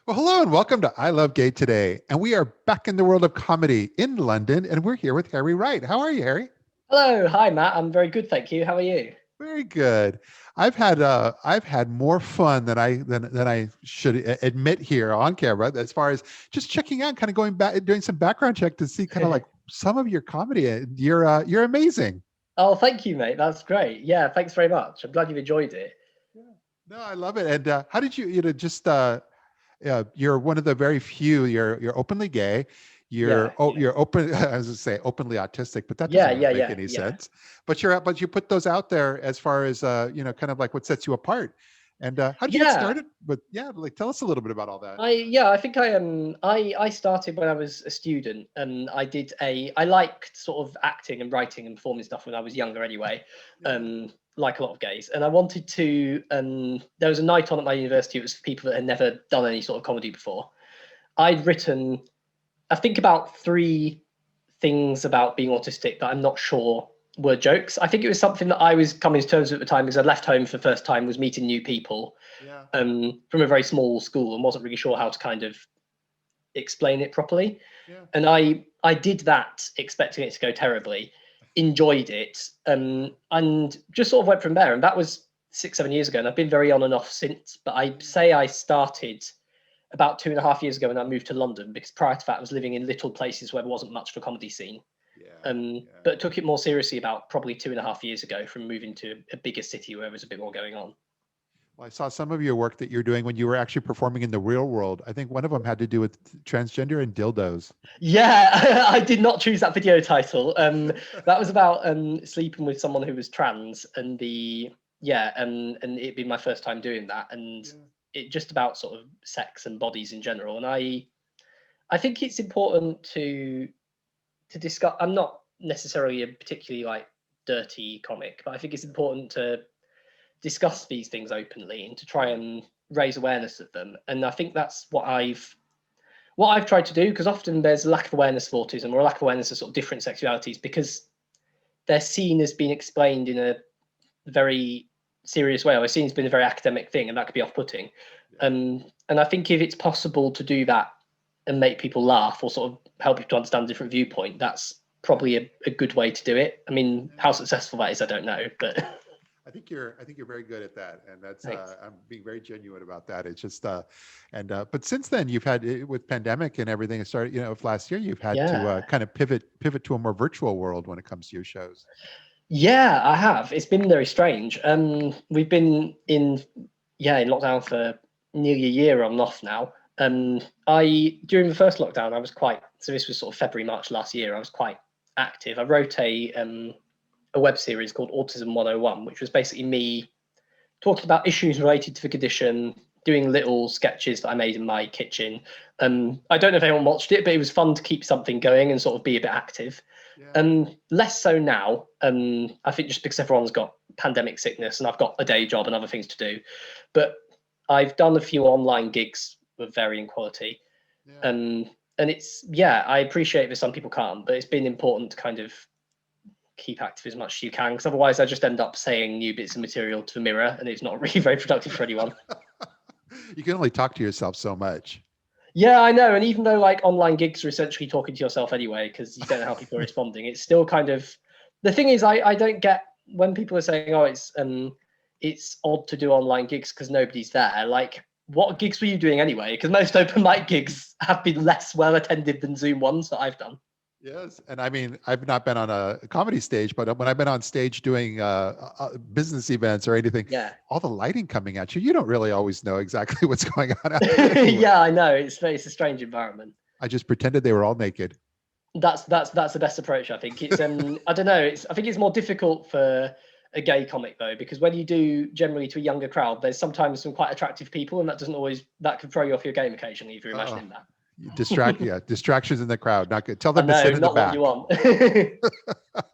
Well, hello and welcome to ILoveGay today. And we are back in the world of comedy in London, and we're here with Harry Wright. How are you, Harry? Hello, hi Matt. I'm very good, thank you. How are you? Very good. I've had more fun than I should admit here on camera, as far as just checking out, kind of going back, doing some background check to see kind of like some of your comedy. You're amazing. Oh, thank you, mate. That's great. Yeah, thanks very much. I'm glad you've enjoyed it. Yeah. No, I love it. And how did just you're one of the very few. You're openly gay. Yeah, yeah, You're open. I was going to say openly autistic, but that yeah, doesn't really yeah, make yeah, any yeah. sense. But you put those out there as far as kind of like what sets you apart. And how did you get Yeah, started? But yeah, like tell us a little bit about all that. I think I started when I was a student, and I liked sort of acting and writing and performing stuff when I was younger anyway. Yeah. Like a lot of gays. And I wanted to there was a night on at my university. It was for people that had never done any sort of comedy before. I'd written, I think, about three things about being autistic that I'm not sure were jokes. I think it was something that I was coming to terms with at the time because I'd left home for the first time, was meeting new people Yeah. from a very small school, and wasn't really sure how to kind of explain it properly. Yeah. And I did that expecting it to go terribly, enjoyed it, and just sort of went from there. And that was 6, 7 years ago, and I've been very on and off since. But I say I started about 2.5 years ago when I moved to London, because prior to that I was living in little places where there wasn't much of a comedy scene. Yeah. Yeah. But took it more seriously about probably 2.5 years ago, from moving to a bigger city where there was a bit more going on. Well, I saw some of your work that you're doing when you were actually performing in the real world. I think one of them had to do with transgender and dildos. Yeah, I did not choose that video title. That was about sleeping with someone who was trans, and and it'd been my first time doing that, and Yeah. it just about sort of sex and bodies in general. And I think it's important to discuss. I'm not necessarily a particularly like dirty comic, but I think it's important to discuss these things openly and to try and raise awareness of them. And I think that's what I've tried to do, because often there's a lack of awareness of autism, or a lack of awareness of sort of different sexualities, because they're seen as being explained in a very serious way, or they're seen as being a very academic thing, and that could be off-putting. Yeah. And I think if it's possible to do that and make people laugh, or sort of help people to understand a different viewpoint, that's probably a good way to do it. I mean, how successful that is, I don't know, but I think you're very good at that, and that's thanks. I'm being very genuine about that. It's just and but since then you've had with pandemic and everything, it started, of last year, you've had to Yeah. kind of pivot to a more virtual world when it comes to your shows. Yeah, I have. It's been very strange. We've been in lockdown for nearly a year on and off now. I During the first lockdown, I was quite, so this was sort of February, March last year. I was quite active. I wrote a web series called Autism 101, which was basically me talking about issues related to the condition, doing little sketches that I made in my kitchen. I don't know if anyone watched it, but it was fun to keep something going and sort of be a bit active. Yeah. Less so now. I think just because everyone's got pandemic sickness and I've got a day job and other things to do. But I've done a few online gigs of varying quality. Yeah. And I appreciate that some people can't, but it's been important to kind of keep active as much as you can, because otherwise I just end up saying new bits of material to the mirror, and it's not really very productive for anyone. You can only talk to yourself so much. Yeah, I know. And even though like online gigs are essentially talking to yourself anyway, because you don't know how people are responding, it's still kind of, the thing is, I don't get when people are saying, oh, it's odd to do online gigs because nobody's there. Like, what gigs were you doing anyway? Because most open mic gigs have been less well attended than Zoom ones that I've done. Yes, and I mean, I've not been on a comedy stage, but when I've been on stage doing business events or anything, Yeah. all the lighting coming at you, you don't really always know exactly what's going on out there anyway. Yeah, I know. It's a strange environment. I just pretended they were all naked. That's the best approach, I think. It's I don't know. I think it's more difficult for a gay comic though, because when you do generally to a younger crowd, there's sometimes some quite attractive people, and that can throw you off your game occasionally if you're Oh, imagining that. yeah, distractions in the crowd, not good. Tell I them to know, sit in the not what you back. want.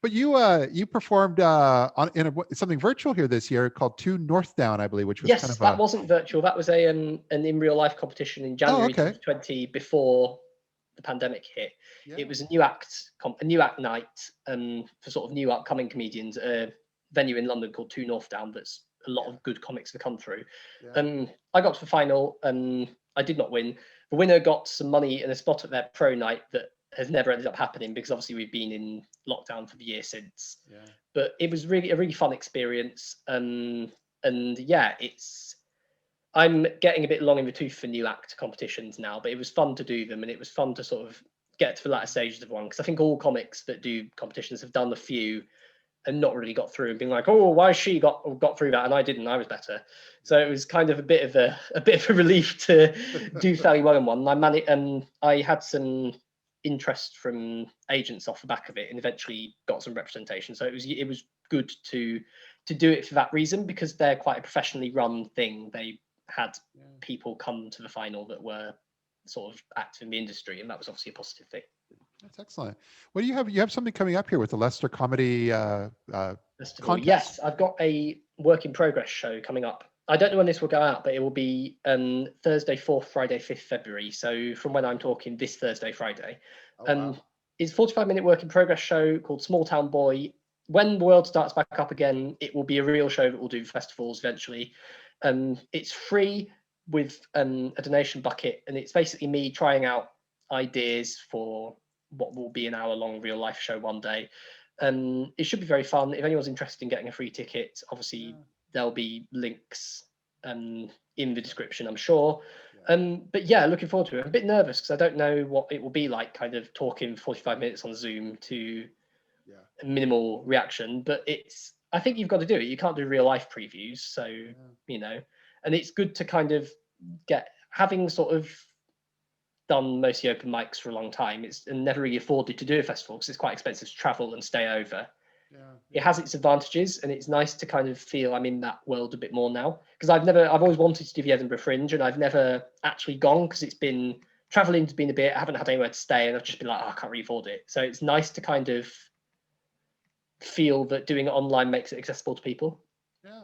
But you performed something virtual here this year called Two North Down, I believe, which was kind Yes, of that wasn't virtual. That was an in real life competition in oh, January okay. 2020, before the pandemic hit. Yeah. It was a new act night for sort of new upcoming comedians. A venue in London called Two North Down. That's a lot Yeah. of good comics to come through. Yeah. I got to the final. I did not win. The winner got some money and a spot at their pro night that has never ended up happening because obviously we've been in lockdown for the year since. Yeah. But it was really a really fun experience. And yeah, I'm getting a bit long in the tooth for new act competitions now, but it was fun to do them, and it was fun to sort of get to the latter stages of one, because I think all comics that do competitions have done a few and not really got through and being like, oh, why she got through that and I didn't, I was better. So it was kind of a bit of a relief to do fairly well in one. I had some interest from agents off the back of it and eventually got some representation. So it was good to do it for that reason, because they're quite a professionally run thing. They had people come to the final that were sort of active in the industry, and that was obviously a positive thing. That's excellent. What do you have? You have something coming up here with the Leicester Comedy Festival. Yes, I've got a work in progress show coming up. I don't know when this will go out, but it will be Thursday, 4th, Friday, 5th February. So from when I'm talking, this Thursday, Friday. Wow. It's a 45-minute work in progress show called Smalltown Boy. When the world starts back up again, it will be a real show that will do festivals eventually. It's free with a donation bucket, and it's basically me trying out ideas for what will be an hour-long real-life show one day. It should be very fun. If anyone's interested in getting a free ticket, obviously there'll be links in the description, I'm sure. But yeah, looking forward to it. I'm a bit nervous because I don't know what it will be like, kind of talking 45 minutes on Zoom to minimal reaction. But I think you've got to do it. You can't do real-life previews, so you know. And it's good to kind of having sort of done mostly open mics for a long time. It's never really afforded to do a festival because it's quite expensive to travel and stay over. It has its advantages, and it's nice to kind of feel I'm in that world a bit more now, because I've always wanted to do the Edinburgh Fringe, and I've never actually gone because it's been traveling's been a bit. I haven't had anywhere to stay, and I've just been like, I can't really afford it. So it's nice to kind of feel that doing it online makes it accessible to people. Yeah,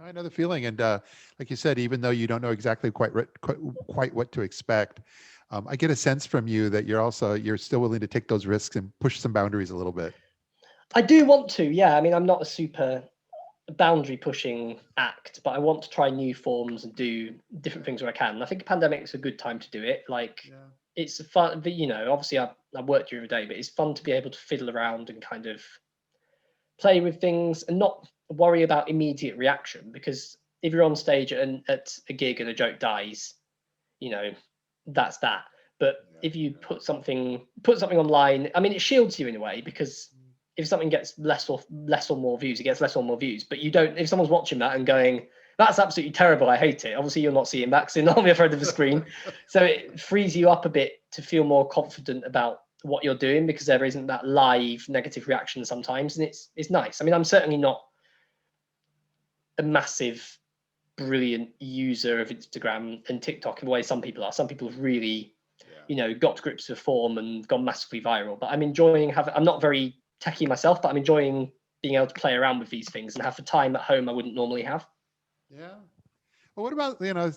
I know the feeling, and like you said, even though you don't know exactly quite what to expect, I get a sense from you that you're still willing to take those risks and push some boundaries a little bit. I do want to, yeah. I mean, I'm not a super boundary pushing act, but I want to try new forms and do different things where I can. And I think a pandemic's a good time to do it. Like, it's fun, but you know, obviously I work during the day, but it's fun to be able to fiddle around and kind of play with things and not worry about immediate reaction, because if you're on stage at a gig and a joke dies, you know, that's that. But if you put something online, I mean, it shields you in a way, because if something gets less or more views, it gets less or more views. But you don't, if someone's watching that and going, that's absolutely terrible, I hate it, obviously you're not seeing that because you're not on the other end of the screen. So it frees you up a bit to feel more confident about what you're doing, because there isn't that live negative reaction sometimes, and it's nice. I mean, I'm certainly not a massive, brilliant user of Instagram and TikTok in the way some people are. Some people have really, you know, got to grips with form and gone massively viral. But I'm enjoying I'm not very techie myself, but I'm enjoying being able to play around with these things and have the time at home I wouldn't normally have. Yeah. Well, what about, you know,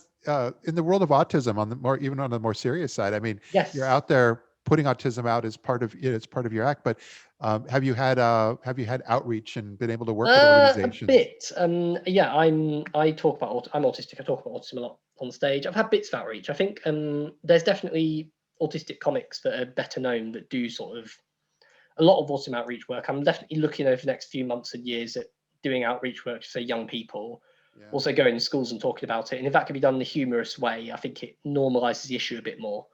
in the world of autism, even on the more serious side? I mean, you're out there putting autism out as part of it's part of your act, but have you had outreach and been able to work with organizations? A bit. Yeah, I'm autistic. I talk about autism a lot on stage. I've had bits of outreach. I think there's definitely autistic comics that are better known that do sort of a lot of autism outreach work. I'm definitely looking over the next few months and years at doing outreach work for young people, also going to schools and talking about it. And if that can be done in a humorous way, I think it normalizes the issue a bit more.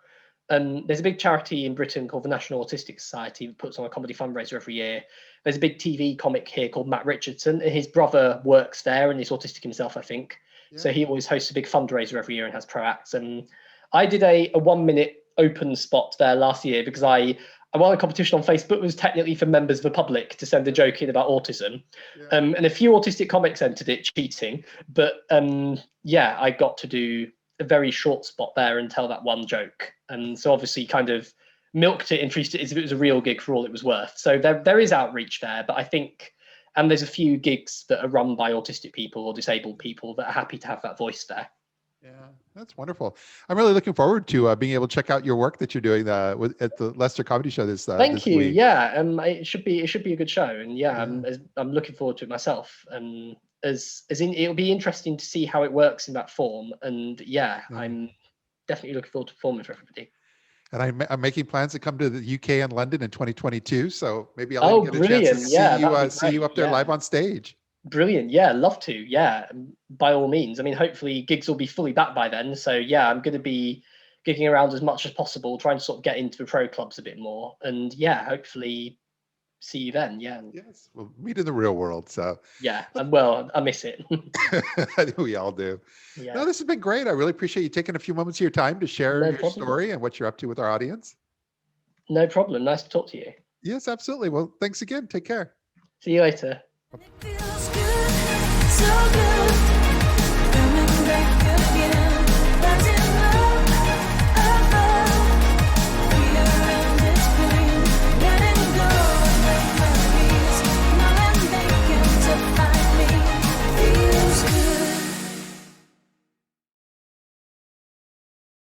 There's a big charity in Britain called the National Autistic Society that puts on a comedy fundraiser every year. There's a big TV comic here called Matt Richardson, and his brother works there and he's autistic himself, I think. So he always hosts a big fundraiser every year and has pro acts. And I did a 1-minute open spot there last year because I won a competition on Facebook. Was technically for members of the public to send a joke in about autism. And a few autistic comics entered it, cheating. But yeah, I got to do a very short spot there and tell that one joke. And so obviously kind of milked it and treated it as if it was a real gig for all it was worth. So there is outreach there, but I think, and there's a few gigs that are run by autistic people or disabled people that are happy to have that voice there. Yeah, that's wonderful. I'm really looking forward to being able to check out your work that you're doing at the Leicester Comedy Show this Thank you. week. Yeah, it should be a good show, and yeah, I'm looking forward to it myself. As in, it'll be interesting to see how it works in that form, and I'm definitely looking forward to performing for everybody. And I'm making plans to come to the UK and London in 2022. So maybe I'll even get a chance to brilliant. Yeah, that'd be see you great. up there Yeah. live on stage. Brilliant. Yeah, love to. Yeah, by all means. I mean, hopefully gigs will be fully back by then. So yeah, I'm going to be gigging around as much as possible, trying to sort of get into the pro clubs a bit more. And yeah, hopefully see you then. Yeah. Yes, we'll meet in the real world. So yeah, and well, I miss it. I think we all do. Yeah. No, this has been great. I really appreciate you taking a few moments of your time to share No your problem. story and what you're up to with our audience. No problem. Nice to talk to you. Yes, absolutely. Well, thanks again. Take care. See you later. And it feels good, so good.